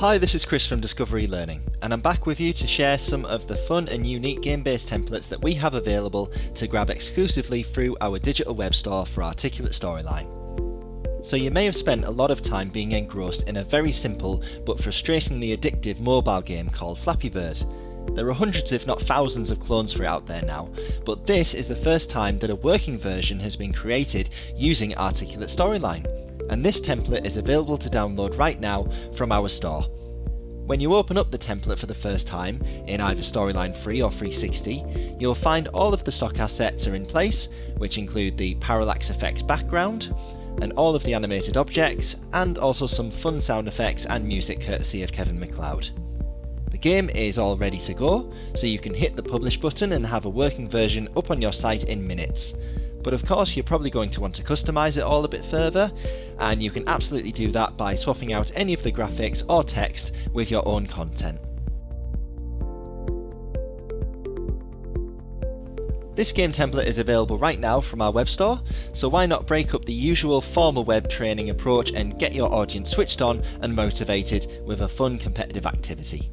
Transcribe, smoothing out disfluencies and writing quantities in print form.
Hi, this is Chris from Discovery Learning, and I'm back with you to share some of the fun and unique game-based templates that we have available to grab exclusively through our digital web store for Articulate Storyline. So you may have spent a lot of time being engrossed in a very simple but frustratingly addictive mobile game called Flappy Bird. There are hundreds if not thousands of clones for it out there now, but this is the first time that a working version has been created using Articulate Storyline. And this template is available to download right now from our store. When you open up the template for the first time, in either Storyline 3 or 360, you'll find all of the stock assets are in place, which include the parallax effects background, and all of the animated objects, and also some fun sound effects and music courtesy of Kevin MacLeod. The game is all ready to go, so you can hit the publish button and have a working version up on your site in minutes. But of course you're probably going to want to customize it all a bit further, and you can absolutely do that by swapping out any of the graphics or text with your own content. This game template is available right now from our web store, so why not break up the usual formal web training approach and get your audience switched on and motivated with a fun competitive activity.